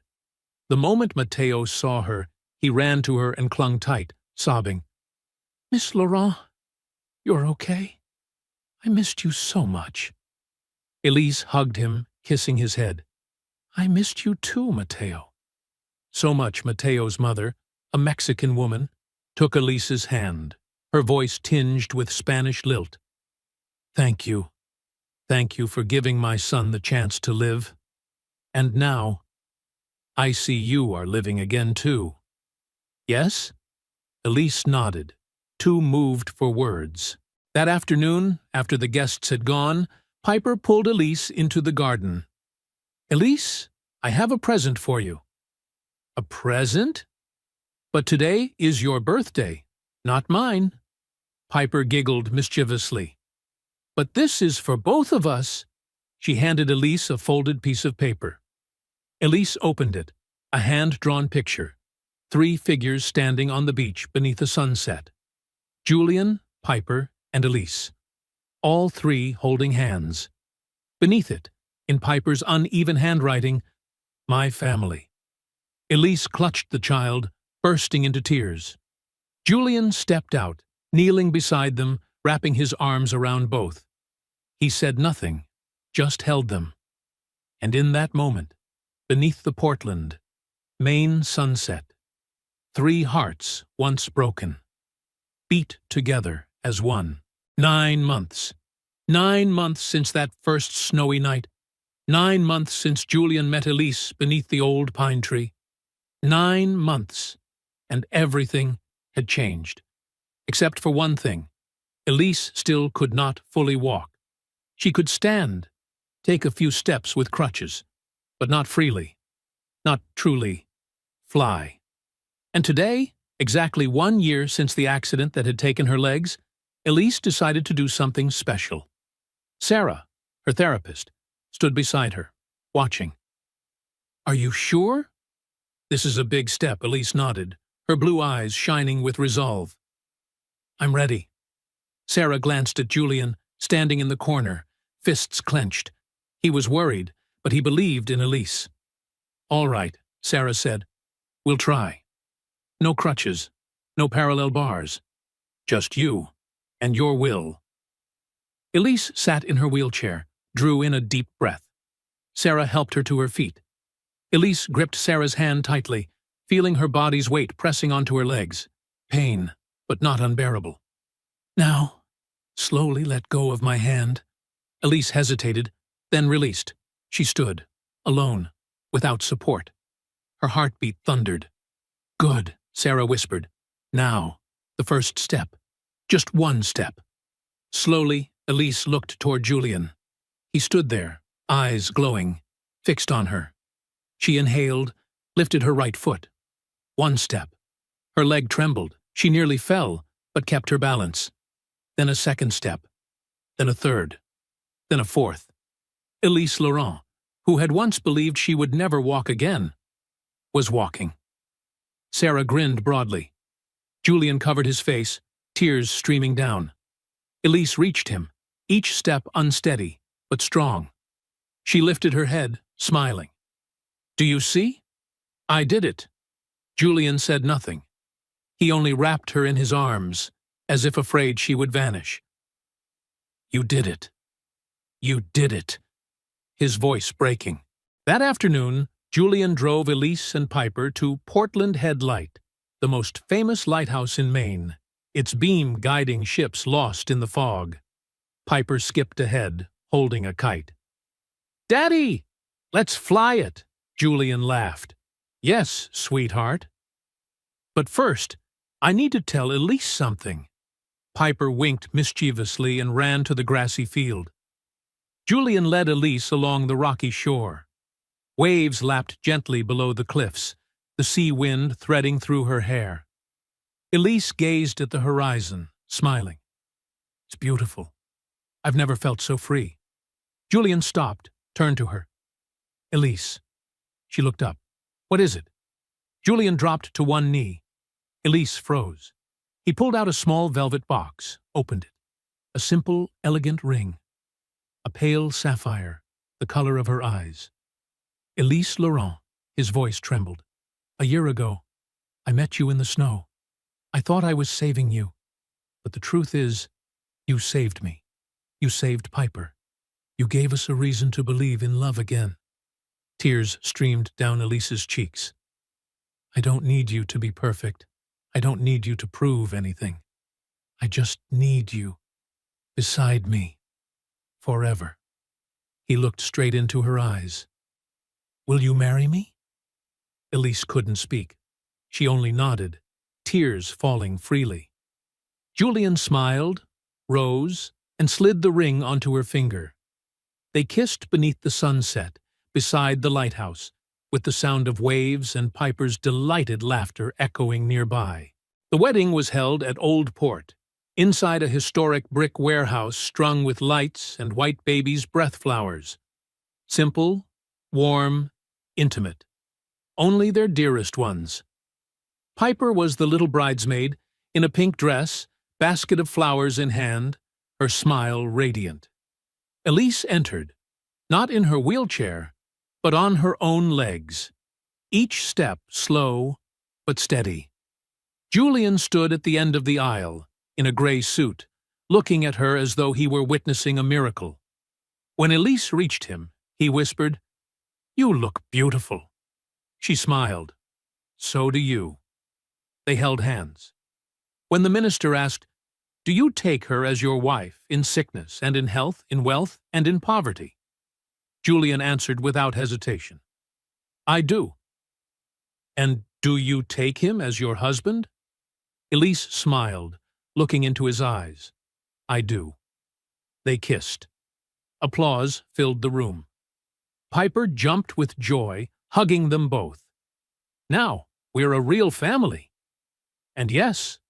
The moment Mateo saw her, he ran to her and clung tight, sobbing, "Miss Laurent, you're okay? I missed you so much." Elise hugged him, kissing his head. "I missed you too, Mateo." So much Mateo's mother, a Mexican woman, took Elise's hand, her voice tinged with Spanish lilt. "Thank you. Thank you for giving my son the chance to live. And now, I see you are living again too." "Yes?" Elise nodded, too moved for words. That afternoon, after the guests had gone, Piper pulled Elise into the garden. "Elise, I have a present for you." "A present? But today is your birthday, not mine." Piper giggled mischievously. "But this is for both of us." She handed Elise a folded piece of paper. Elise opened it, a hand-drawn picture. 3 figures standing on the beach beneath a sunset. Julian, Piper, and Elise. All 3 holding hands. Beneath it, in Piper's uneven handwriting, "My family." Elise clutched the child, bursting into tears. Julian stepped out, kneeling beside them, wrapping his arms around both. He said nothing, just held them. And in that moment, beneath the Portland, Maine sunset, 3 hearts once broken, beat together as one. 9 months. 9 months since that first snowy night. 9 months since Julian met Elise beneath the old pine tree. 9 months, and everything had changed. Except for one thing. Elise still could not fully walk. She could stand, take a few steps with crutches, but not freely, not truly fly. And today, exactly 1 year since the accident that had taken her legs, Elise decided to do something special. Sarah, her therapist, stood beside her, watching. "Are you sure?" "This is a big step," Elise nodded, her blue eyes shining with resolve. "I'm ready." Sarah glanced at Julian, standing in the corner, fists clenched. He was worried, but he believed in Elise. "All right," Sarah said. "We'll try. No crutches, no parallel bars. Just you and your will." Elise sat in her wheelchair, drew in a deep breath. Sarah helped her to her feet. Elise gripped Sarah's hand tightly, feeling her body's weight pressing onto her legs. Pain, but not unbearable. "Now, slowly let go of my hand." Elise hesitated, then released. She stood, alone, without support. Her heartbeat thundered. "Good," Sarah whispered. "Now, the first step. Just one step." Slowly, Elise looked toward Julian. He stood there, eyes glowing, fixed on her. She inhaled, lifted her right foot. 1 step. Her leg trembled. She nearly fell, but kept her balance. Then a 2nd step. Then a 3rd. Then a 4th. Elise Laurent, who had once believed she would never walk again, was walking. Sarah grinned broadly. Julian covered his face, tears streaming down. Elise reached him, each step unsteady, but strong. She lifted her head, smiling. "Do you see? I did it." Julian said nothing. He only wrapped her in his arms, as if afraid she would vanish. "You did it. You did it." His voice breaking. That afternoon, Julian drove Elise and Piper to Portland Head Light, the most famous lighthouse in Maine, its beam guiding ships lost in the fog. Piper skipped ahead, holding a kite. "Daddy, let's fly it," Julian laughed. "Yes, sweetheart. But first, I need to tell Elise something." Piper winked mischievously and ran to the grassy field. Julian led Elise along the rocky shore. Waves lapped gently below the cliffs, the sea wind threading through her hair. Elise gazed at the horizon, smiling. "It's beautiful. I've never felt so free." Julian stopped, turned to her. "Elise." She looked up. "What is it?" Julian dropped to one knee. Elise froze. He pulled out a small velvet box, opened it. A simple, elegant ring. A pale sapphire, the color of her eyes. "Elise Laurent," his voice trembled. A year ago, I met you in the snow. I thought I was saving you, but the truth is, you saved me. You saved Piper. You gave us a reason to believe in love again." Tears streamed down Elise's cheeks. "I don't need you to be perfect. I don't need you to prove anything. I just need you beside me forever." He looked straight into her eyes. "Will you marry me?" Elise couldn't speak. She only nodded, tears falling freely. Julian smiled, rose, and slid the ring onto her finger. They kissed beneath the sunset, beside the lighthouse, with the sound of waves and Piper's delighted laughter echoing nearby. The wedding was held at Old Port, inside a historic brick warehouse strung with lights and white baby's breath flowers. Simple, warm, intimate. Only their dearest ones. Piper was the little bridesmaid, in a pink dress, basket of flowers in hand, her smile radiant. Elise entered, not in her wheelchair, but on her own legs, each step slow but steady. Julian stood at the end of the aisle, in a gray suit, looking at her as though he were witnessing a miracle. When Elise reached him, he whispered, "You look beautiful." She smiled. "So do you." They held hands. When the minister asked, "Do you take her as your wife, in sickness and in health, in wealth and in poverty?" Julian answered without hesitation, "I do." "And do you take him as your husband?" Elise smiled, looking into his eyes. "I do." They kissed. Applause filled the room. Piper jumped with joy, hugging them both. "Now, we're a real family." And yes,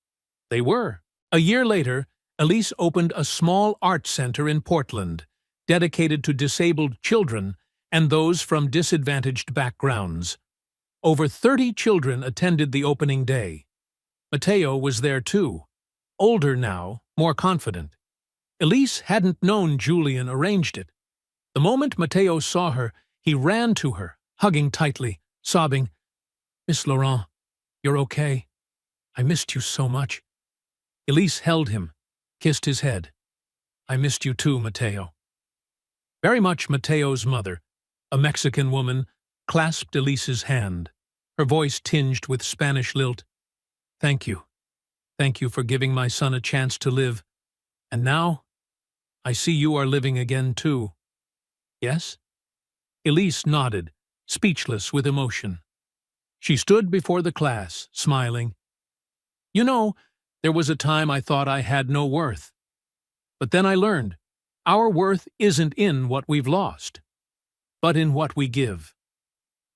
they were. A year later, Elise opened a small art center in Portland, dedicated to disabled children and those from disadvantaged backgrounds. Over 30 children attended the opening day. Mateo was there too, older now, more confident. Elise hadn't known Julian arranged it. The moment Mateo saw her, he ran to her, hugging tightly, sobbing, "Miss Laurent, you're okay. I missed you so much." Elise held him, kissed his head. "I missed you too, Mateo." Very much Mateo's mother, a Mexican woman, clasped Elise's hand, her voice tinged with Spanish lilt. "Thank you. Thank you for giving my son a chance to live. And now, I see you are living again too." "Yes?" Elise nodded, speechless with emotion. She stood before the class, smiling. "You know, there was a time I thought I had no worth. But then I learned, our worth isn't in what we've lost, but in what we give."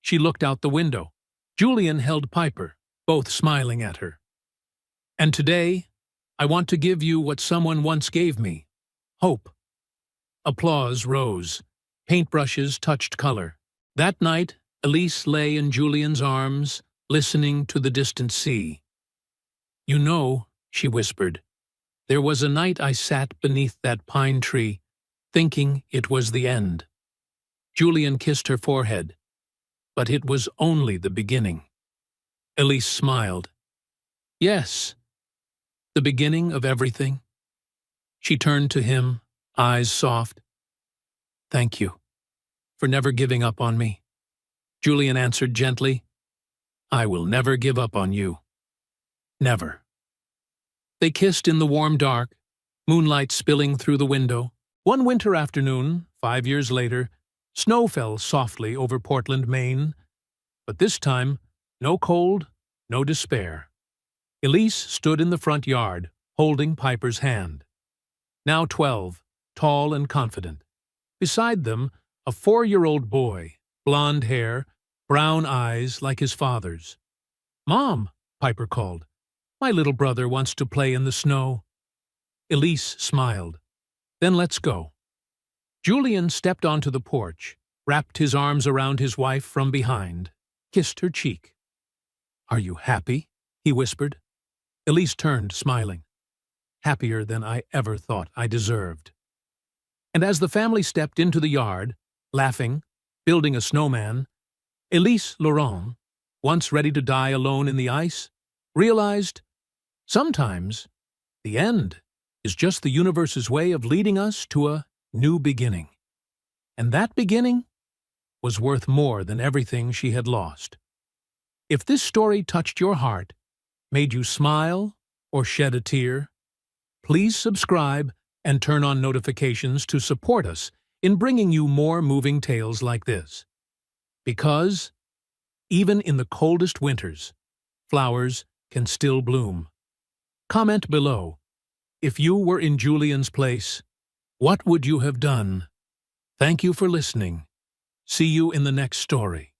She looked out the window. Julian held Piper, both smiling at her. "And today, I want to give you what someone once gave me, hope." Applause rose. Paintbrushes touched color. That night, Elise lay in Julian's arms, listening to the distant sea. "You know," she whispered, "there was a night I sat beneath that pine tree, thinking it was the end." Julian kissed her forehead, but it was only the beginning. Elise smiled. "Yes, the beginning of everything." She turned to him, eyes soft. "Thank you for never giving up on me." Julian answered gently, "I will never give up on you. Never." They kissed in the warm dark, moonlight spilling through the window. One winter afternoon, 5 years later, snow fell softly over Portland, Maine. But this time, no cold, no despair. Elise stood in the front yard, holding Piper's hand. Now 12, tall and confident. Beside them, a 4-year-old boy, blonde hair, brown eyes like his father's. "Mom," Piper called, "my little brother wants to play in the snow." Elise smiled. "Then let's go." Julian stepped onto the porch, wrapped his arms around his wife from behind, kissed her cheek. "Are you happy?" he whispered. Elise turned, smiling. "Happier than I ever thought I deserved." And as the family stepped into the yard, laughing, building a snowman, Elise Laurent, once ready to die alone in the ice, realized sometimes the end is just the universe's way of leading us to a new beginning. And that beginning was worth more than everything she had lost. If this story touched your heart, made you smile or shed a tear, please subscribe and turn on notifications to support us in bringing you more moving tales like this. Because even in the coldest winters, flowers can still bloom. Comment below. If you were in Julian's place, what would you have done? Thank you for listening. See you in the next story.